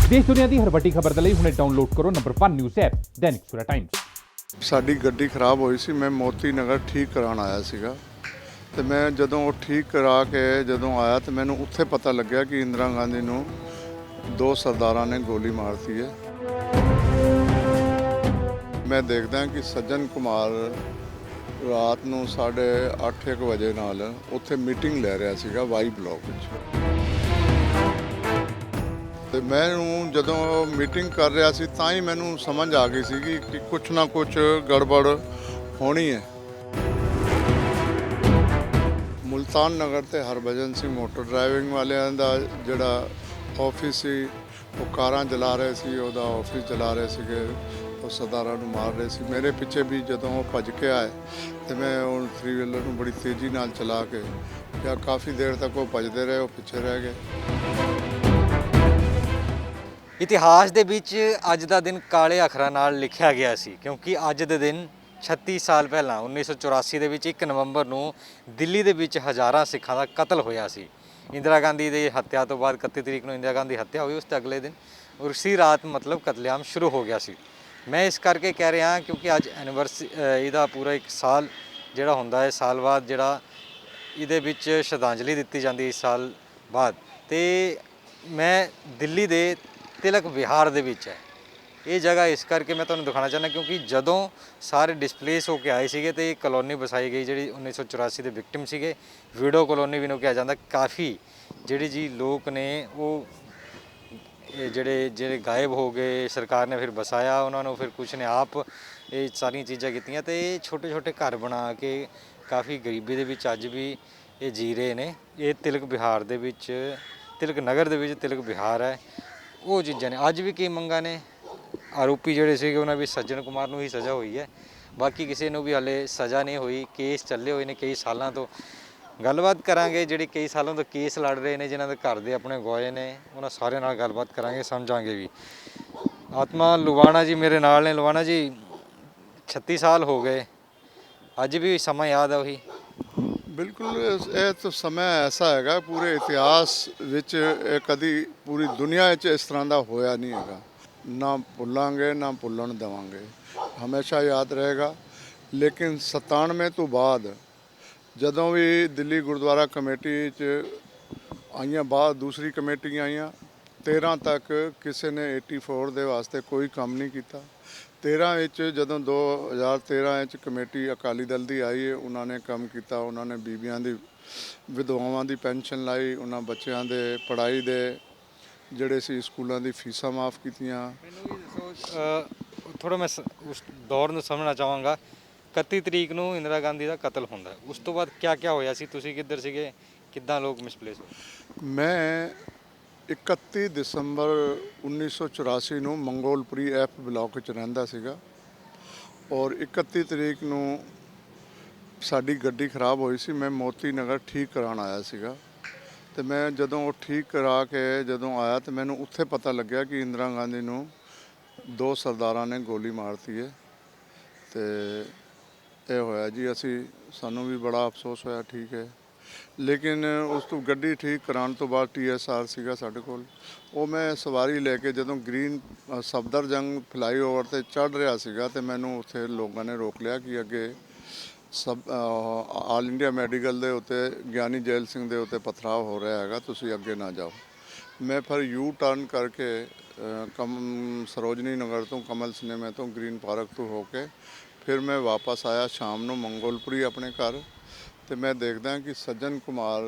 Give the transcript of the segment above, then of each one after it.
देश दुनिया की हर वड्डी खबर के लिए हुणे डाउनलोड करो number 1 news app Dainik Savera times. ਸਾਡੀ ਗੱਡੀ ਖਰਾਬ ਹੋਈ ਸੀ। ਮੈਂ ਮੋਤੀ ਨਗਰ ਠੀਕ ਕਰਾਉਣ ਆਇਆ ਸੀਗਾ ਤੇ ਮੈਂ ਜਦੋਂ ਉਹ ਠੀਕ ਕਰਾ ਕੇ ਜਦੋਂ ਆਇਆ ਤੇ ਮੈਨੂੰ ਉੱਥੇ ਪਤਾ ਲੱਗਿਆ ਕਿ ਇੰਦਰਾ ਗਾਂਧੀ ਨੂੰ ਦੋ ਸਰਦਾਰਾਂ ਨੇ ਗੋਲੀ ਮਾਰਤੀ ਹੈ। ਮੈਂ ਦੇਖਦਾ ਕਿ ਸੱਜਣ ਕੁਮਾਰ ਰਾਤ ਨੂੰ 8:30 ਵਜੇ ਨਾਲ ਉੱਥੇ ਮੀਟਿੰਗ ਲੈ ਰਿਹਾ ਸੀਗਾ ਵਾਈ ਬਲਾਕ ਵਿੱਚ ਤੇ ਮੈਨੂੰ ਜਦੋਂ ਮੀਟਿੰਗ ਕਰ ਰਿਹਾ ਸੀ ਤਾਂ ਹੀ ਮੈਨੂੰ ਸਮਝ ਆ ਗਈ ਸੀ ਕਿ ਕੁਛ ਨਾ ਕੁਛ ਗੜਬੜ ਹੋਣੀ ਹੈ। ਮੁਲਤਾਨ ਨਗਰ ਤੇ ਹਰਭਜਨ ਸਿੰਘ ਮੋਟਰ ਡਰਾਈਵਿੰਗ ਵਾਲਿਆਂ ਦਾ ਜਿਹੜਾ ਆਫਿਸ ਸੀ ਉਹ ਕਾਰਾਂ ਚਲਾ ਰਹੇ ਸੀ, ਉਹਦਾ ਆਫਿਸ ਚਲਾ ਰਹੇ ਸੀਗੇ, ਉਹ ਸਰਦਾਰਾਂ ਨੂੰ ਮਾਰ ਰਹੇ ਸੀ। ਮੇਰੇ ਪਿੱਛੇ ਵੀ ਜਦੋਂ ਉਹ ਭੱਜ ਕੇ ਆਏ ਤੇ ਮੈਂ ਉਹ 3 ਵੀਲਰ ਨੂੰ ਬੜੀ ਤੇਜ਼ੀ ਨਾਲ ਚਲਾ ਕੇ ਜਾਂ ਕਾਫੀ ਦੇਰ ਤੱਕ ਉਹ ਭੱਜਦੇ ਰਹੇ, ਉਹ ਪਿੱਛੇ ਰਹਿ ਗਏ। ਇਤਿਹਾਸ ਦੇ ਵਿੱਚ ਅੱਜ ਦਾ ਦਿਨ ਕਾਲੇ ਅੱਖਰਾਂ ਨਾਲ ਲਿਖਿਆ ਗਿਆ ਸੀ ਕਿਉਂਕਿ ਅੱਜ ਦੇ ਦਿਨ 36 ਸਾਲ ਪਹਿਲਾਂ 1984 ਦੇ ਵਿੱਚ 1 ਨਵੰਬਰ ਨੂੰ ਦਿੱਲੀ ਦੇ ਵਿੱਚ ਹਜ਼ਾਰਾਂ ਸਿੱਖਾਂ ਦਾ ਕਤਲ ਹੋਇਆ ਸੀ। ਇੰਦਰਾ ਗਾਂਧੀ ਦੀ ਹੱਤਿਆ ਤੋਂ ਬਾਅਦ 31 ਤਰੀਕ ਨੂੰ ਇੰਦਰਾ ਗਾਂਧੀ ਦੀ ਹੱਤਿਆ ਹੋਈ, ਉਸ ਤੋਂ ਅਗਲੇ ਦਿਨ ਉਸੇ ਰਾਤ ਮਤਲਬ ਕਤਲੇਆਮ ਸ਼ੁਰੂ ਹੋ ਗਿਆ ਸੀ। ਮੈਂ ਇਸ ਕਰਕੇ ਕਹਿ ਰਿਹਾ ਕਿਉਂਕਿ ਅੱਜ ਐਨੀਵਰਸਰੀ ਇਹਦਾ ਪੂਰਾ 1 ਸਾਲ ਜਿਹੜਾ ਹੁੰਦਾ ਹੈ, ਸਾਲ ਬਾਅਦ ਜਿਹੜਾ ਇਹਦੇ ਵਿੱਚ ਸ਼ਰਧਾਂਜਲੀ ਦਿੱਤੀ ਜਾਂਦੀ ਇਸ ਸਾਲ ਬਾਅਦ। ਤੇ ਮੈਂ ਦਿੱਲੀ ਦੇ ਤਿਲਕ ਵਿਹਾਰ ਦੇ ਵਿੱਚ ਹੈ ਇਹ ਜਗ੍ਹਾ, ਇਸ ਕਰਕੇ ਮੈਂ ਤੁਹਾਨੂੰ ਦਿਖਾਉਣਾ ਚਾਹੁੰਦਾ ਕਿਉਂਕਿ ਜਦੋਂ ਸਾਰੇ ਡਿਸਪਲੇਸ ਹੋ ਕੇ ਆਏ ਸੀਗੇ ਤੇ ਇੱਕ ਕਲੋਨੀ ਵਸਾਈ ਗਈ ਜਿਹੜੀ 1984 ਦੇ ਵਿਕਟਿਮ ਸੀਗੇ, ਵੀਡੋ ਕਲੋਨੀ ਵੀ ਨੂੰ ਕਿਹਾ ਜਾਂਦਾ। ਕਾਫੀ ਜਿਹੜੇ ਜੀ ਲੋਕ ਨੇ ਉਹ ਜਿਹੜੇ ਗਾਇਬ ਹੋ ਗਏ, ਸਰਕਾਰ ਨੇ ਫਿਰ ਵਸਾਇਆ ਉਹਨਾਂ ਨੂੰ, ਫਿਰ ਕੁਛ ਨੇ ਆਪ ਇਹ ਸਾਰੀਆਂ ਚੀਜ਼ਾਂ ਕੀਤੀਆਂ ਤੇ ਇਹ ਛੋਟੇ ਛੋਟੇ ਘਰ ਬਣਾ ਕੇ ਕਾਫੀ ਗਰੀਬੀ ਦੇ ਵਿੱਚ ਅੱਜ ਵੀ ਇਹ ਜੀ ਰਹੇ ਨੇ। ਇਹ ਤਿਲਕ ਵਿਹਾਰ ਦੇ ਵਿੱਚ, ਤਿਲਕ ਨਗਰ ਦੇ ਵਿੱਚ ਤਿਲਕ ਵਿਹਾਰ ਹੈ। ਉਹ ਚੀਜ਼ਾਂ ਨੇ ਅੱਜ ਵੀ ਕਈ ਮੰਗਾਂ ਨੇ। ਆਰੋਪੀ ਜਿਹੜੇ ਸੀਗੇ ਉਹਨਾਂ ਵਿੱਚ ਸੱਜਣ ਕੁਮਾਰ ਨੂੰ ਹੀ ਸਜ਼ਾ ਹੋਈ ਹੈ, ਬਾਕੀ ਕਿਸੇ ਨੂੰ ਵੀ ਹਾਲੇ ਸਜ਼ਾ ਨਹੀਂ ਹੋਈ। ਕੇਸ ਚੱਲੇ ਹੋਏ ਨੇ ਕਈ ਸਾਲਾਂ ਤੋਂ। ਗੱਲਬਾਤ ਕਰਾਂਗੇ ਜਿਹੜੇ ਕਈ ਸਾਲਾਂ ਤੋਂ ਕੇਸ ਲੜ ਰਹੇ ਨੇ, ਜਿਨ੍ਹਾਂ ਦੇ ਘਰ ਦੇ ਆਪਣੇ ਗਵਾਏ ਨੇ, ਉਹਨਾਂ ਸਾਰਿਆਂ ਨਾਲ ਗੱਲਬਾਤ ਕਰਾਂਗੇ, ਸਮਝਾਂਗੇ ਵੀ। ਆਤਮਾ ਲੁਬਾਣਾ ਜੀ ਮੇਰੇ ਨਾਲ ਨੇ। ਲੁਬਾਣਾ ਜੀ 36 ਸਾਲ ਹੋ ਗਏ, ਅੱਜ ਵੀ ਸਮਾਂ ਯਾਦ ਹੈ ਉਹੀ? ਬਿਲਕੁਲ, ਇਹ ਤਾਂ ਸਮਾਂ ਐਸਾ ਹੈਗਾ ਪੂਰੇ ਇਤਿਹਾਸ ਵਿੱਚ ਇਹ ਕਦੀ ਪੂਰੀ ਦੁਨੀਆ ਵਿੱਚ ਇਸ ਤਰ੍ਹਾਂ ਦਾ ਹੋਇਆ ਨਹੀਂ ਹੈਗਾ। ਨਾ ਭੁੱਲਾਂਗੇ ਨਾ ਭੁੱਲਣ ਦੇਵਾਂਗੇ, ਹਮੇਸ਼ਾ ਯਾਦ ਰਹੇਗਾ। ਲੇਕਿਨ 97 ਤੋਂ ਬਾਅਦ ਜਦੋਂ ਵੀ ਦਿੱਲੀ ਗੁਰਦੁਆਰਾ ਕਮੇਟੀ 'ਚ ਆਈਆਂ, ਬਾਅਦ ਦੂਸਰੀ ਕਮੇਟੀਆਂ ਆਈਆਂ, 13 ਤੱਕ ਕਿਸੇ ਨੇ 84 ਦੇ ਵਾਸਤੇ ਕੋਈ ਕੰਮ ਨਹੀਂ ਕੀਤਾ। 13 ਵਿੱਚ ਜਦੋਂ 2013 ਵਿੱਚ ਕਮੇਟੀ ਅਕਾਲੀ ਦਲ ਦੀ ਆਈ ਹੈ, ਉਹਨਾਂ ਨੇ ਕੰਮ ਕੀਤਾ। ਉਹਨਾਂ ਨੇ ਬੀਬੀਆਂ ਦੀ, ਵਿਧਵਾਵਾਂ ਦੀ ਪੈਨਸ਼ਨ ਲਾਈ, ਉਹਨਾਂ ਬੱਚਿਆਂ ਦੇ ਪੜ੍ਹਾਈ ਦੇ ਜਿਹੜੇ ਸੀ ਸਕੂਲਾਂ ਦੀ ਫੀਸਾਂ ਮਾਫ ਕੀਤੀਆਂ। ਮੈਨੂੰ ਵੀ ਦੱਸੋ ਥੋੜ੍ਹਾ, ਮੈਂ ਉਸ ਦੌਰ ਨੂੰ ਸਮਝਣਾ ਚਾਹਾਂਗਾ। 31 ਤਰੀਕ ਨੂੰ ਇੰਦਰਾ ਗਾਂਧੀ ਦਾ ਕਤਲ ਹੁੰਦਾ, ਉਸ ਤੋਂ ਬਾਅਦ ਕਿਆ ਹੋਇਆ ਸੀ? ਤੁਸੀਂ ਕਿੱਧਰ ਸੀਗੇ? ਕਿੱਦਾਂ ਲੋਕ ਮਿਸਪਲੇਸ ਹੋਏ? ਮੈਂ 31 ਦਸੰਬਰ 1984 ਨੂੰ ਮੰਗੋਲਪੁਰੀ ਐਫ ਬਲਾਕ ਵਿੱਚ ਰਹਿੰਦਾ ਸੀਗਾ ਔਰ 31 ਤਰੀਕ ਨੂੰ ਸਾਡੀ ਗੱਡੀ ਖਰਾਬ ਹੋਈ ਸੀ। ਮੈਂ ਮੋਤੀ ਨਗਰ ਠੀਕ ਕਰਾਉਣ ਆਇਆ ਸੀਗਾ ਤੇ ਮੈਂ ਜਦੋਂ ਉਹ ਠੀਕ ਕਰਾ ਕੇ ਜਦੋਂ ਆਇਆ ਤੇ ਮੈਨੂੰ ਉੱਥੇ ਪਤਾ ਲੱਗਿਆ ਕਿ ਇੰਦਰਾ ਗਾਂਧੀ ਨੂੰ ਦੋ ਸਰਦਾਰਾਂ ਨੇ ਗੋਲੀ ਮਾਰਤੀ ਹੈ। ਤੇ ਇਹ ਹੋਇਆ ਜੀ, ਸਾਨੂੰ ਵੀ ਬੜਾ ਅਫਸੋਸ ਹੋਇਆ। ਠੀਕ ਹੈ, ਲੇਕਿਨ ਉਸ ਤੋਂ ਗੱਡੀ ਠੀਕ ਕਰਾਉਣ ਤੋਂ ਬਾਅਦ TSR ਸੀਗਾ ਸਾਡੇ ਕੋਲ, ਉਹ ਮੈਂ ਸਵਾਰੀ ਲੈ ਕੇ ਜਦੋਂ ਗ੍ਰੀਨ ਸਫਦਰਜੰਗ ਫਲਾਈਓਵਰ 'ਤੇ ਚੜ੍ਹ ਰਿਹਾ ਸੀਗਾ ਤੇ ਮੈਨੂੰ ਉੱਥੇ ਲੋਕਾਂ ਨੇ ਰੋਕ ਲਿਆ ਕਿ ਅੱਗੇ ਆਲ ਇੰਡੀਆ ਮੈਡੀਕਲ ਦੇ ਉੱਤੇ ਗਿਆਨੀ ਜੈਲ ਸਿੰਘ ਦੇ ਉੱਤੇ ਪਥਰਾਵ ਹੋ ਰਿਹਾ ਹੈਗਾ, ਤੁਸੀਂ ਅੱਗੇ ਨਾ ਜਾਓ। ਮੈਂ ਫਿਰ ਯੂ ਟਰਨ ਕਰਕੇ ਸਰੋਜਨੀ ਨਗਰ ਤੋਂ, ਕਮਲ ਸਿਨੇਮੇ ਤੋਂ, ਗ੍ਰੀਨ ਪਾਰਕ ਤੋਂ ਹੋ ਕੇ ਫਿਰ ਮੈਂ ਵਾਪਸ ਆਇਆ ਸ਼ਾਮ ਨੂੰ ਮੰਗੋਲਪੁਰੀ ਆਪਣੇ ਘਰ। ਤੇ ਮੈਂ ਦੇਖਦਾ ਕਿ ਸੱਜਣ ਕੁਮਾਰ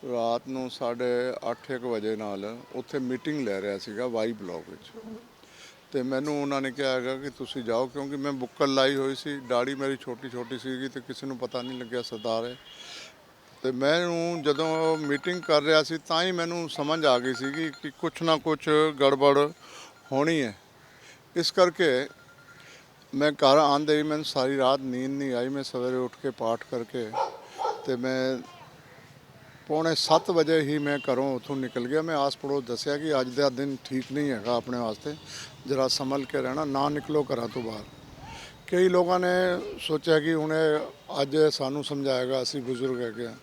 ਰਾਤ ਨੂੰ 8:30 ਵਜੇ ਨਾਲ ਉੱਥੇ ਮੀਟਿੰਗ ਲੈ ਰਿਹਾ ਸੀਗਾ ਵਾਈ ਬਲਾਕ ਵਿੱਚ। ਤੇ ਮੈਨੂੰ ਉਹਨਾਂ ਨੇ ਕਿਹਾ ਹੈਗਾ ਕਿ ਤੁਸੀਂ ਜਾਓ, ਕਿਉਂਕਿ ਮੈਂ ਬੁੱਕਲ ਲਾਈ ਹੋਈ ਸੀ, ਦਾੜੀ ਮੇਰੀ ਛੋਟੀ ਛੋਟੀ ਸੀਗੀ ਤੇ ਕਿਸੇ ਨੂੰ ਪਤਾ ਨਹੀਂ ਲੱਗਿਆ ਸਰਦਾਰ ਹੈ। ਤੇ ਮੈਨੂੰ ਜਦੋਂ ਮੀਟਿੰਗ ਕਰ ਰਿਹਾ ਸੀ ਤਾਂ ਹੀ ਮੈਨੂੰ ਸਮਝ ਆ ਗਈ ਸੀ ਕਿ ਕੁਛ ਨਾ ਕੁਛ ਗੜਬੜ ਹੋਣੀ ਹੈ। ਇਸ ਕਰਕੇ ਮੈਂ ਘਰ ਆਉਂਦੇ ਹੀ ਮੈਨੂੰ ਸਾਰੀ ਰਾਤ ਨੀਂਦ ਨਹੀਂ ਆਈ। ਮੈਂ ਸਵੇਰੇ ਉੱਠ ਕੇ ਪਾਠ ਕਰਕੇ ਤੇ ਮੈਂ 6:45 ਵਜੇ ਹੀ ਮੈਂ ਘਰੋਂ ਉੱਥੋਂ ਨਿਕਲ ਗਿਆ। ਮੈਂ ਆਸ ਪੜੋਸ ਦੱਸਿਆ ਕਿ ਅੱਜ ਦਾ ਦਿਨ ਠੀਕ ਨਹੀਂ ਹੈਗਾ, ਆਪਣੇ ਵਾਸਤੇ ਜਰਾ ਸੰਭਲ ਕੇ ਰਹਿਣਾ, ਨਾ ਨਿਕਲੋ ਘਰਾਂ ਤੋਂ ਬਾਹਰ। ਕਈ ਲੋਕਾਂ ਨੇ ਸੋਚਿਆ ਕਿ ਹੁਣ ਅੱਜ ਸਾਨੂੰ ਸਮਝਾਏਗਾ, ਅਸੀਂ ਬਜ਼ੁਰਗ ਹੈਗੇ ਹਾਂ।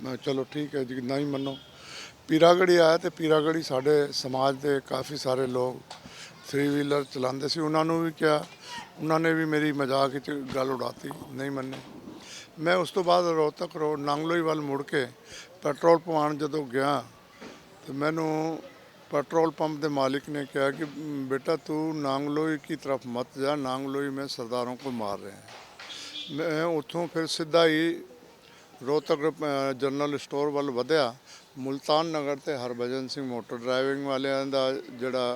ਮੈਂ ਚਲੋ ਠੀਕ ਹੈ ਜੀ, ਨਾ ਹੀ ਮੰਨੋ। ਪੀਰਾਗੜੀ ਆਇਆ ਤੇ ਪੀਰਾਗੜੀ ਸਾਡੇ ਸਮਾਜ ਦੇ ਕਾਫੀ ਸਾਰੇ ਲੋਕ 3 ਵੀਲਰ ਚਲਾਉਂਦੇ ਸੀ, ਉਹਨਾਂ ਨੂੰ ਵੀ ਕਿਹਾ, ਉਹਨਾਂ ਨੇ ਵੀ ਮੇਰੀ ਮਜ਼ਾਕ ਵਿੱਚ ਗੱਲ ਉਡਾਤੀ, ਨਹੀਂ ਮੰਨੇ। ਮੈਂ ਉਸ ਤੋਂ ਬਾਅਦ ਰੋਹਤਕ ਰੋਡ ਨਾਂਗਲੋਈ ਵੱਲ ਮੁੜ ਕੇ ਪੈਟਰੋਲ ਪਵਾਉਣ ਜਦੋਂ ਗਿਆ ਤੇ ਮੈਨੂੰ पेट्रोल पंप के मालिक ने कहा कि बेटा तू नांगलोई की तरफ मत जा, नांगलोई में सरदारों को मार रहे हैं। मैं उतों फिर सीधा ही रोहतक जनरल स्टोर वाल वधिया। मुल्तान नगर ते हरभजन सिंह मोटर ड्राइविंग वालियां दा जिहड़ा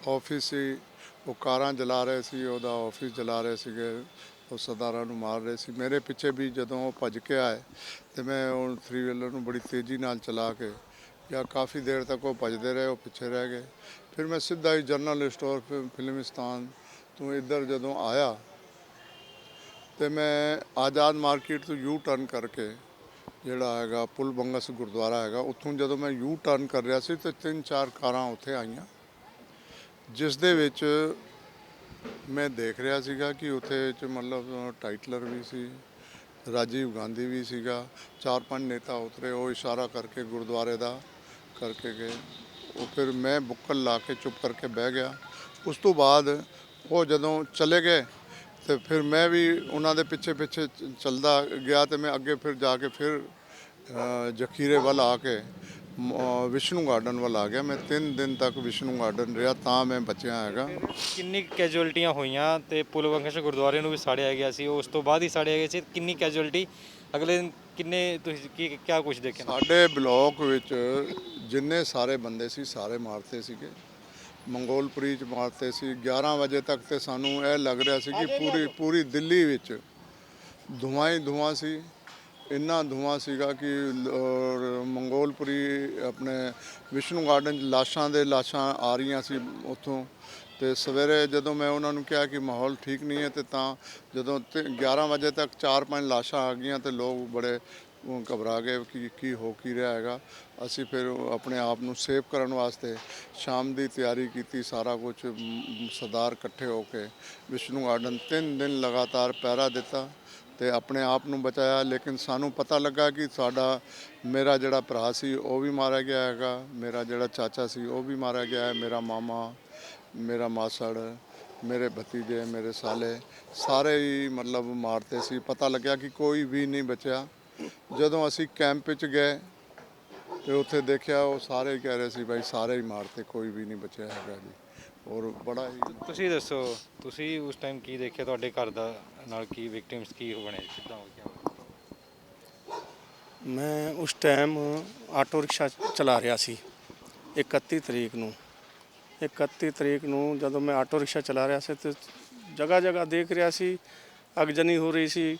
ऑफिस सी वो कारां जला रहे सी, ਉਹਦਾ ऑफिस जला रहे ਸੀਗੇ, ਉਹ ਸਰਦਾਰਾਂ ਨੂੰ ਮਾਰ ਰਹੇ ਸੀ। ਮੇਰੇ ਪਿੱਛੇ ਵੀ ਜਦੋਂ ਉਹ ਭੱਜ ਕੇ ਆਏ ਤੇ ਮੈਂ ਉਹ 3 ਵੀਲਰ ਨੂੰ ਬੜੀ ਤੇਜ਼ੀ ਨਾਲ ਚਲਾ ਕੇ या काफ़ी देर तक वो भजते रहे, वो पिछे रह गए। फिर मैं सीधा ही जनरल स्टोर फिल्मिस्तान तो इधर जदों आया तो मैं आज़ाद मार्केट तो यू टर्न करके ਜਿਹੜਾ ਹੈਗਾ ਪੁਲ ਬੰਗਸ ਗੁਰਦੁਆਰਾ ਹੈਗਾ, ਉੱਥੋਂ ਜਦੋਂ ਮੈਂ ਯੂ ਟਰਨ ਕਰ ਰਿਹਾ ਸੀ ਤੇ 3-4 ਕਾਰਾਂ ਉੱਥੇ ਆਈਆਂ, ਜਿਸ ਦੇ ਵਿੱਚ ਮੈਂ ਦੇਖ ਰਿਹਾ ਸੀਗਾ ਕਿ ਉੱਥੇ ਚ ਮਤਲਬ ਟਾਈਟਲਰ ਵੀ ਸੀ, ਰਾਜੀਵ ਗਾਂਧੀ ਵੀ ਸੀਗਾ, 4-5 ਨੇਤਾ ਉਤਰੇ, ਉਹ ਇਸ਼ਾਰਾ ਕਰਕੇ ਗੁਰਦੁਆਰੇ ਦਾ ਕਰਕੇ ਗਏ। ਉਹ ਫਿਰ ਮੈਂ ਬੁੱਕਲ ਲਾ ਕੇ ਚੁੱਪ ਕਰਕੇ ਬਹਿ ਗਿਆ। ਉਸ ਤੋਂ ਬਾਅਦ ਉਹ ਜਦੋਂ ਚਲੇ ਗਏ ਤੇ ਫਿਰ ਮੈਂ ਵੀ ਉਹਨਾਂ ਦੇ ਪਿੱਛੇ ਪਿੱਛੇ ਚੱਲਦਾ ਗਿਆ ਤੇ ਮੈਂ ਅੱਗੇ ਫਿਰ ਜਾ ਕੇ ਫਿਰ ਜਖੀਰੇ ਵੱਲ ਆ ਕੇ ਵਿਸ਼ਨੂੰ ਗਾਰਡਨ ਵੱਲ ਆ ਗਿਆ। ਮੈਂ 3 ਦਿਨ ਤੱਕ ਵਿਸ਼ਨੂੰ ਗਾਰਡਨ ਰਿਹਾ ਤਾਂ ਮੈਂ ਬਚਿਆ ਹੈਗਾ। ਕਿੰਨੀ ਕੈਜੁਅਲਟੀਆਂ ਹੋਈਆਂ ਤੇ ਪੁਲ ਬੰਗਸ਼ ਗੁਰਦੁਆਰੇ ਨੂੰ ਵੀ ਸਾੜਿਆ ਗਿਆ ਸੀ, ਉਸ ਤੋਂ ਬਾਅਦ ਹੀ ਸਾੜਿਆ ਗਿਆ ਸੀ। ਕਿੰਨੀ ਕੈਜੁਅਲਟੀ ਅਗਲੇ ਦਿਨ ਕਿੰਨੇ ਤੁਸੀਂ ਕਿਆ ਕੁਝ ਦੇਖਿਆ? ਸਾਡੇ ਬਲਾਕ ਵਿੱਚ ਜਿੰਨੇ ਸਾਰੇ ਬੰਦੇ ਸੀ ਸਾਰੇ ਮਾਰਤੇ ਸੀਗੇ, ਮੰਗੋਲਪੁਰੀ ਚ ਮਾਰਤੇ ਸੀ। 11 ਵਜੇ ਤੱਕ ਤੇ ਸਾਨੂੰ ਇਹ ਲੱਗ ਰਿਹਾ ਸੀ ਕਿ ਪੂਰੀ ਦਿੱਲੀ ਵਿੱਚ ਧੂੰਆਂ ਹੀ ਧੂੰਆਂ ਸੀ। ਇੰਨਾ ਧੂੰਆਂ ਸੀਗਾ ਕਿ ਮੰਗੋਲਪੁਰੀ ਆਪਣੇ ਵਿਸ਼ਨੂੰ ਗਾਰਡਨ 'ਚ ਲਾਸ਼ਾਂ ਆ ਰਹੀਆਂ ਸੀ ਉੱਥੋਂ। ਤੇ ਸਵੇਰੇ ਜਦੋਂ ਮੈਂ ਉਹਨਾਂ ਨੂੰ ਕਿਹਾ ਕਿ ਮਾਹੌਲ ਠੀਕ ਨਹੀਂ ਹੈ ਤੇ ਤਾਂ ਜਦੋਂ 11 ਵਜੇ ਤੱਕ 4-5 ਲਾਸ਼ਾਂ ਆ ਗਈਆਂ ਤੇ ਲੋਕ ਬੜੇ ਘਬਰਾ ਗਏ ਕਿ ਕੀ ਹੋ ਕੀ ਰਿਹਾ ਹੈਗਾ। ਅਸੀਂ ਫਿਰ ਆਪਣੇ ਆਪ ਨੂੰ ਸੇਵ ਕਰਨ ਵਾਸਤੇ ਸ਼ਾਮ ਦੀ ਤਿਆਰੀ ਕੀਤੀ, ਸਾਰਾ ਕੁਝ ਸਰਦਾਰ ਇਕੱਠੇ ਹੋ ਕੇ ਵਿਸ਼ਨੂੰ ਗਾਰਡਨ 3 ਦਿਨ ਲਗਾਤਾਰ ਪਹਿਰਾ ਦਿੱਤਾ ਤੇ ਆਪਣੇ ਆਪ ਨੂੰ ਬਚਾਇਆ। ਲੇਕਿਨ ਸਾਨੂੰ ਪਤਾ ਲੱਗਾ ਕਿ ਮੇਰਾ ਜਿਹੜਾ ਭਰਾ ਸੀ ਉਹ ਵੀ ਮਾਰਿਆ ਗਿਆ ਹੈਗਾ, ਮੇਰਾ ਜਿਹੜਾ ਚਾਚਾ ਸੀ ਉਹ ਵੀ ਮਾਰਿਆ ਗਿਆ ਹੈ, ਮੇਰਾ ਮਾਮਾ, ਮੇਰਾ ਮਾਸੜ, ਮੇਰੇ ਭਤੀਜੇ, ਮੇਰੇ ਸਾਲੇ ਸਾਰੇ ਹੀ ਮਤਲਬ ਮਾਰਤੇ ਸੀ। ਪਤਾ ਲੱਗਿਆ ਕਿ ਕੋਈ ਵੀ ਨਹੀਂ ਬਚਿਆ। ਜਦੋਂ ਅਸੀਂ ਕੈਂਪ ਵਿੱਚ ਗਏ ਤੇ ਉੱਥੇ ਦੇਖਿਆ ਉਹ ਸਾਰੇ ਕਹਿ ਰਹੇ ਸੀ ਭਾਈ ਸਾਰੇ ਹੀ ਮਾਰਤੇ, ਕੋਈ ਵੀ ਨਹੀਂ ਬਚਿਆ ਹੈਗਾ ਜੀ। ਔਰ ਬੜਾ ਹੀ ਤੁਸੀਂ ਦੱਸੋ, ਤੁਸੀਂ ਉਸ ਟਾਈਮ ਕੀ ਦੇਖਿਆ? ਤੁਹਾਡੇ ਘਰ ਦਾ ਨਾਲ ਕੀ ਵਿਕਟਿਮਸ ਕੀ ਬਣੇ, ਕਿੱਦਾਂ ਹੋ ਗਿਆ? ਮੈਂ ਉਸ ਟਾਈਮ ਆਟੋ ਰਿਕਸ਼ਾ ਚਲਾ ਰਿਹਾ ਸੀ 31 ਤਰੀਕ ਨੂੰ ਜਦੋਂ ਮੈਂ ਆਟੋ ਰਿਕਸ਼ਾ ਚਲਾ ਰਿਹਾ ਸੀ ਤੇ ਜਗ੍ਹਾ ਦੇਖ ਰਿਹਾ ਸੀ ਅਗਜਨੀ ਹੋ ਰਹੀ ਸੀ।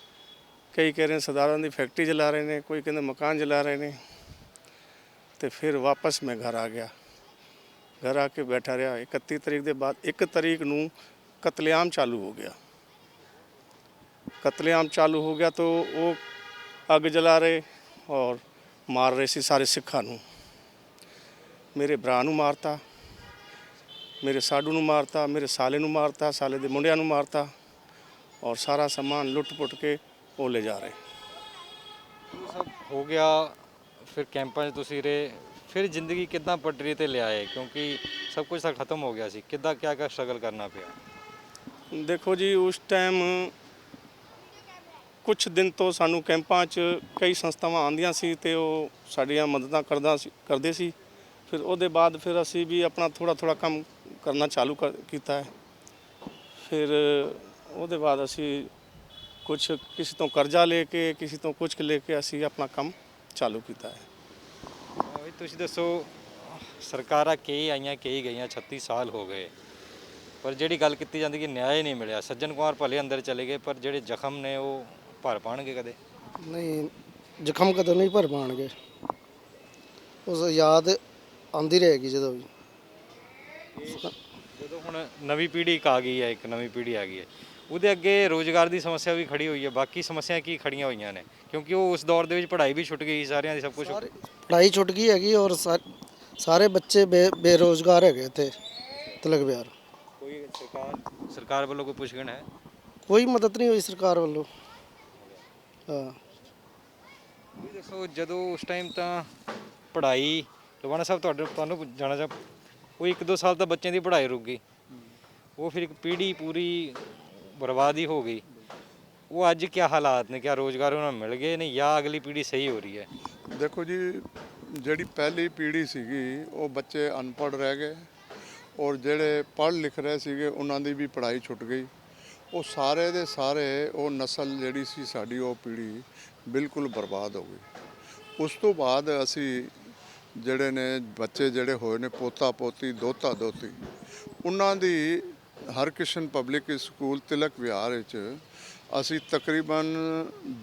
ਕਈ ਕਹਿ ਰਹੇ ਸਰਦਾਰਾਂ ਦੀ ਫੈਕਟਰੀ ਜਲਾ ਰਹੇ ਨੇ, ਕੋਈ ਕਹਿੰਦੇ ਮਕਾਨ ਜਲਾ ਰਹੇ ਨੇ। ਤੇ ਫਿਰ ਵਾਪਸ ਮੈਂ ਘਰ ਆ ਗਿਆ। ਘਰ ਆ ਕੇ ਬੈਠਾ ਰਿਹਾ। 31 ਤਰੀਕ ਦੇ ਬਾਅਦ 1 ਤਰੀਕ ਨੂੰ ਕਤਲੇਆਮ ਚਾਲੂ ਹੋ ਗਿਆ। ਤਾਂ ਉਹ ਅੱਗ ਜਲਾ ਰਹੇ ਔਰ ਮਾਰ ਰਹੇ ਸੀ ਸਾਰੇ ਸਿੱਖਾਂ ਨੂੰ। ਮੇਰੇ ਭਰਾ ਨੂੰ ਮਾਰਤਾ, ਮੇਰੇ ਸਾਡੂ ਨੂੰ ਮਾਰਤਾ, ਮੇਰੇ ਸਾਲੇ ਨੂੰ ਮਾਰਤਾ, ਸਾਲੇ ਦੇ ਮੁੰਡਿਆਂ ਨੂੰ ਮਾਰਤਾ ਔਰ ਸਾਰਾ ਸਮਾਨ ਲੁੱਟ-ਪੁੱਟ ਕੇ ਉਹ ਲੈ ਜਾ ਰਹੇ। ਸਭ ਹੋ ਗਿਆ। ਫਿਰ ਕੈਂਪਾਂ 'ਚ ਤੁਸੀਂ ਰਹੇ, ਫਿਰ ਜ਼ਿੰਦਗੀ ਕਿੱਦਾਂ ਪਟਰੀ ਤੇ ਲਿਆਏ? ਕਿਉਂਕਿ ਸਭ ਕੁਝ ਤਾਂ ਖਤਮ ਹੋ ਗਿਆ ਸੀ। ਕਿੱਦਾਂ ਕਿਆ ਸਟਰਗਲ ਕਰਨਾ ਪਿਆ? ਦੇਖੋ ਜੀ, ਉਸ ਟਾਈਮ ਕੁਝ ਦਿਨ ਤੋਂ ਸਾਨੂੰ ਕੈਂਪਾਂ 'ਚ ਕਈ ਸੰਸਥਾਵਾਂ ਆਉਂਦੀਆਂ ਸੀ ਤੇ ਉਹ ਸਾਡੀਆਂ ਮਦਦਾਂ ਕਰਦੇ ਸੀ। ਫਿਰ ਉਹਦੇ ਬਾਅਦ ਫਿਰ ਅਸੀਂ ਵੀ ਆਪਣਾ ਥੋੜ੍ਹਾ ਕੰਮ ਕਰਨਾ ਚਾਲੂ ਕੀਤਾ ਹੈ। ਫਿਰ ਉਹਦੇ ਬਾਅਦ ਅਸੀਂ ਕੁਝ ਕਿਸੇ ਤੋਂ ਕਰਜ਼ਾ ਲੈ ਕੇ, ਕਿਸੇ ਤੋਂ ਕੁਝ ਲੈ ਕੇ ਅਸੀਂ ਆਪਣਾ ਕੰਮ ਚਾਲੂ ਕੀਤਾ ਹੈ। ਤੁਸੀਂ ਦੱਸੋ, ਸਰਕਾਰਾਂ ਕਈ ਆਈਆਂ ਕਈ ਗਈਆਂ, 36 ਸਾਲ ਹੋ ਗਏ, ਪਰ ਜਿਹੜੀ ਗੱਲ ਕੀਤੀ ਜਾਂਦੀ ਕਿ ਨਿਆਂ ਨਹੀਂ ਮਿਲਿਆ। ਸੱਜਣ ਕੁਮਾਰ ਭਲੇ ਅੰਦਰ ਚਲੇ ਗਏ, ਪਰ ਜਿਹੜੇ ਜ਼ਖਮ ਨੇ ਉਹ ਭਰ ਪਾਉਣਗੇ ਕਦੇ? ਨਹੀਂ, ਜ਼ਖਮ ਕਦੋਂ ਨਹੀਂ ਭਰ ਪਾਉਣਗੇ। ਉਸ ਯਾਦ ਆਉਂਦੀ ਰਹੇਗੀ ਜਦੋਂ ਵੀ। ਜਦੋਂ ਹੁਣ ਨਵੀਂ ਪੀੜ੍ਹੀ ਆ ਗਈ ਹੈ, ਇੱਕ ਨਵੀਂ ਪੀੜ੍ਹੀ ਆ ਗਈ ਹੈ, ਉਹਦੇ ਅੱਗੇ ਰੋਜ਼ਗਾਰ ਦੀ ਸਮੱਸਿਆ ਵੀ ਖੜੀ ਹੋਈ ਹੈ। ਬਾਕੀ ਸਮੱਸਿਆ ਕੀ ਖੜੀਆਂ ਹੋਈਆਂ ਨੇ? ਕਿਉਂਕਿ ਉਹ ਉਸ ਦੌਰ ਦੇ ਵਿੱਚ ਪੜ੍ਹਾਈ ਵੀ ਛੁੱਟ ਗਈ ਸਾਰਿਆਂ ਦੀ, ਸਭ ਕੁਝ ਪੜ੍ਹਾਈ ਛੁੱਟ ਗਈ ਹੈਗੀ ਔਰ ਸਾਰੇ ਬੱਚੇ ਬੇਰੋਜ਼ਗਾਰ ਹੈਗੇ ਇੱਥੇ ਤਿਲਕ ਬਿਹਾਰ। ਕੋਈ ਸਰਕਾਰ ਵੱਲੋਂ ਕੋਈ ਪੁੱਛਗਿੱਛ ਹੈ? ਕੋਈ ਮਦਦ ਨਹੀਂ ਹੋਈ ਸਰਕਾਰ ਵੱਲੋਂ। ਹਾਂ, ਦੱਸੋ, ਜਦੋਂ ਉਸ ਟਾਈਮ ਤਾਂ ਪੜ੍ਹਾਈ ਲਵਾਣਾ ਸਾਹਿਬ ਤੁਹਾਨੂੰ ਜਾਣਾ ਚਾਹ ਉਹ 1-2 ਸਾਲ ਤਾਂ ਬੱਚਿਆਂ ਦੀ ਪੜ੍ਹਾਈ ਰੁਕ ਗਈ, ਉਹ ਫਿਰ ਇੱਕ ਪੀੜ੍ਹੀ ਪੂਰੀ ਬਰਬਾਦ ਹੀ ਹੋ ਗਈ। ਉਹ ਅੱਜ ਕੀ ਹਾਲਾਤ ਨੇ, ਕਿਆ ਰੋਜ਼ਗਾਰ ਉਹਨਾਂ ਨੂੰ ਮਿਲ ਗਏ ਨੇ ਜਾਂ ਅਗਲੀ ਪੀੜ੍ਹੀ ਸਹੀ ਹੋ ਰਹੀ ਹੈ? ਦੇਖੋ ਜੀ, ਜਿਹੜੀ ਪਹਿਲੀ ਪੀੜ੍ਹੀ ਸੀਗੀ ਉਹ ਬੱਚੇ ਅਨਪੜ੍ਹ ਰਹਿ ਗਏ, ਔਰ ਜਿਹੜੇ ਪੜ੍ਹ ਲਿਖ ਰਹੇ ਸੀਗੇ ਉਹਨਾਂ ਦੀ ਵੀ ਪੜ੍ਹਾਈ ਛੁੱਟ ਗਈ। ਉਹ ਸਾਰੇ ਦੇ ਸਾਰੇ ਉਹ ਨਸਲ ਜਿਹੜੀ ਸੀ ਸਾਡੀ, ਉਹ ਪੀੜ੍ਹੀ ਬਿਲਕੁਲ ਬਰਬਾਦ ਹੋ ਗਈ। ਉਸ ਤੋਂ ਬਾਅਦ ਅਸੀਂ ਜਿਹੜੇ ਨੇ ਬੱਚੇ ਜਿਹੜੇ ਹੋਏ ਨੇ ਪੋਤਾ ਪੋਤੀ ਦੋਤਾ ਦੋਤੀ, ਉਹਨਾਂ ਦੀ ਹਰਕਿਸ਼ਨ ਪਬਲਿਕ ਸਕੂਲ ਤਿਲਕ ਵਿਹਾਰ ਵਿੱਚ ਅਸੀਂ ਤਕਰੀਬਨ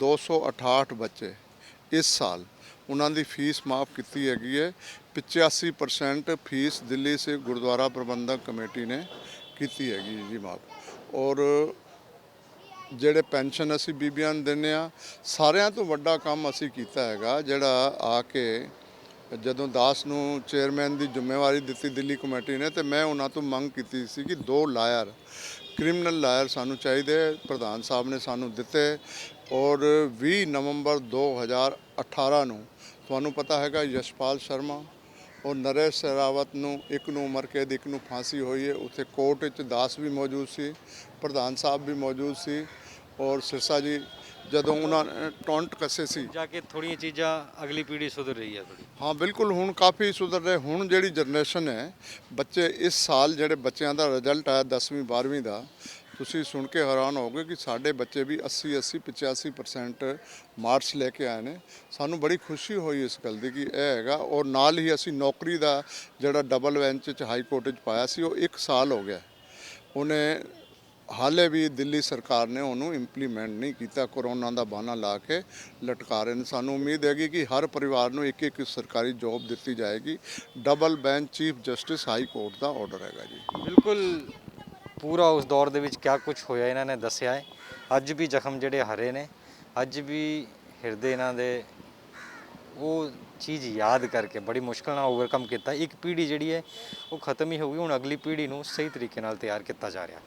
268 ਬੱਚੇ ਇਸ ਸਾਲ ਉਹਨਾਂ ਦੀ ਫੀਸ ਮਾफ़ ਕੀਤੀ ਹੈਗੀ ਹੈ। 85% ਫੀਸ ਦਿੱਲੀ ਸੇ ਗੁਰਦੁਆਰਾ ਪ੍ਰਬੰਧਕ ਕਮੇਟੀ ਨੇ ਕੀਤੀ ਹੈਗੀ ਜੀ ਮਾफ़। ਔਰ ਜਿਹੜੇ ਪੈਨਸ਼ਨ ਅਸੀਂ ਬੀਬੀਆਂ ਨੂੰ ਦਿੰਦੇ ਆ, ਸਾਰਿਆਂ ਤੋਂ ਵੱਡਾ ਕੰਮ ਅਸੀਂ ਕੀਤਾ ਹੈਗਾ ਜਿਹੜਾ ਆ ਕੇ ਜਦੋਂ ਦਾਸ ਨੂੰ ਚੇਅਰਮੈਨ ਦੀ ਜ਼ਿੰਮੇਵਾਰੀ ਦਿੱਤੀ ਦਿੱਲੀ ਕਮੇਟੀ ਨੇ, ਤੇ ਮੈਂ ਉਹਨਾਂ ਤੋਂ ਮੰਗ ਕੀਤੀ ਸੀ ਕਿ 2 ਲਾਇਰ ਕ੍ਰਿਮੀਨਲ ਲਾਇਰ ਸਾਨੂੰ ਚਾਹੀਦੇ, ਪ੍ਰਧਾਨ ਸਾਹਿਬ ਨੇ ਸਾਨੂੰ ਦਿੱਤੇ। ਔਰ 20 ਨਵੰਬਰ 2018 ਨੂੰ ਤੁਹਾਨੂੰ ਪਤਾ ਹੈਗਾ ਯਸ਼ਪਾਲ ਸ਼ਰਮਾ ਔਰ ਨਰੇਸ਼ ਸਰਾਵਤ ਨੂੰ ਇੱਕ ਨੂੰ ਉਮਰ ਕੈਦ ਇੱਕ ਨੂੰ ਫਾਂਸੀ ਹੋਈ ਹੈ। ਉੱਥੇ ਕੋਰਟ ਵਿੱਚ ਦਾਸ ਵੀ ਮੌਜੂਦ ਸੀ, ਪ੍ਰਧਾਨ ਸਾਹਿਬ ਵੀ ਮੌਜੂਦ ਸੀ, ਔਰ ਸਿਰਸਾ ਜੀ ਜਦੋਂ ਉਹਨਾਂ ਨੇ ਟੌਂਟ ਕੱਸੇ ਸੀ। ਜਾ ਕੇ ਥੋੜ੍ਹੀਆਂ ਚੀਜ਼ਾਂ ਅਗਲੀ ਪੀੜ੍ਹੀ ਸੁਧਰ ਰਹੀ ਹੈ ਥੋੜ੍ਹੀ। ਹਾਂ ਬਿਲਕੁਲ, ਹੁਣ ਕਾਫੀ ਸੁਧਰ ਰਹੇ। ਹੁਣ ਜਿਹੜੀ ਜਨਰੇਸ਼ਨ ਹੈ ਬੱਚੇ, ਇਸ ਸਾਲ ਜਿਹੜੇ ਬੱਚਿਆਂ ਦਾ ਰਿਜ਼ਲਟ ਆਇਆ 10ਵੀਂ 12ਵੀਂ ਦਾ, ਤੁਸੀਂ ਸੁਣ ਕੇ ਹੈਰਾਨ ਹੋਗੇ ਕਿ ਸਾਡੇ ਬੱਚੇ ਵੀ 80 85% ਮਾਰਕਸ ਲੈ ਕੇ ਆਏ ਨੇ। ਸਾਨੂੰ ਬੜੀ ਖੁਸ਼ੀ ਹੋਈ ਇਸ ਗੱਲ ਦੀ ਕਿ ਇਹ ਹੈਗਾ। ਔਰ ਨਾਲ ਹੀ ਅਸੀਂ ਨੌਕਰੀ ਦਾ ਜਿਹੜਾ ਡਬਲ ਬੈਂਚ 'ਚ ਹਾਈ ਕੋਰਟ 'ਚ ਪਾਇਆ ਸੀ, ਉਹ 1 ਸਾਲ ਹੋ ਗਿਆ। ਉਹਨੇ ਹਾਲੇ ਵੀ ਦਿੱਲੀ ਸਰਕਾਰ ਨੇ ਉਹਨੂੰ ਇੰਪਲੀਮੈਂਟ ਨਹੀਂ ਕੀਤਾ, ਕਰੋਨਾ ਦਾ ਬਹਾਨਾ ਲਾ ਕੇ ਲਟਕਾ ਰਹੇ ਨੇ। ਸਾਨੂੰ ਉਮੀਦ ਹੈਗੀ ਕਿ ਹਰ ਪਰਿਵਾਰ ਨੂੰ ਇੱਕ ਸਰਕਾਰੀ ਜੌਬ ਦਿੱਤੀ ਜਾਏਗੀ। Double bench chief justice high court ਦਾ ਆਰਡਰ ਹੈਗਾ ਜੀ। ਬਿਲਕੁਲ ਪੂਰਾ ਉਸ ਦੌਰ ਦੇ ਵਿੱਚ ਕਿਆ ਕੁਝ ਹੋਇਆ ਇਹਨਾਂ ਨੇ ਦੱਸਿਆ ਹੈ। ਅੱਜ ਵੀ ਜ਼ਖਮ ਜਿਹੜੇ ਹਰੇ ਨੇ, ਅੱਜ ਵੀ ਹਿਰਦੇ ਇਹਨਾਂ ਦੇ ਉਹ ਚੀਜ਼ ਯਾਦ ਕਰਕੇ ਬੜੀ ਮੁਸ਼ਕਲ ਨਾਲ ਓਵਰਕਮ ਕੀਤਾ। ਇੱਕ ਪੀੜ੍ਹੀ ਜਿਹੜੀ ਹੈ ਉਹ ਖਤਮ ਹੀ ਹੋ ਗਈ, ਹੁਣ ਅਗਲੀ ਪੀੜ੍ਹੀ ਨੂੰ ਸਹੀ ਤਰੀਕੇ ਨਾਲ ਤਿਆਰ ਕੀਤਾ ਜਾ ਰਿਹਾ।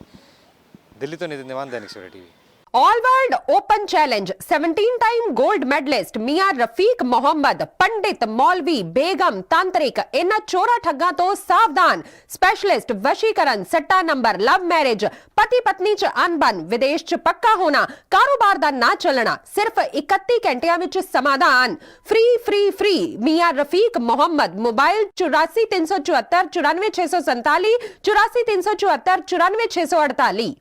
ਦਿੱਲੀ ਤੋਂ Nitin Diwan, Dainik Savera TV. All world open challenge 17 time gold medalist Miyan Rafiq Mohammad, पंडित मौलवी बेगम तांत्रिक, इन्हां चोरा ठग्गां तो सावधान। स्पेशलिस्ट वशीकरण, सट्टा नंबर, लव मैरिज, पति पत्नी च अनबन, विदेश च पक्का होना, कारोबार दा ना चलना, सिर्फ 31 घंटियां विच समाधान। फ्री फ्री फ्री मियां रफीक मोहम्मद। मोबाइल 84 374 94 647, 84 374 94 648।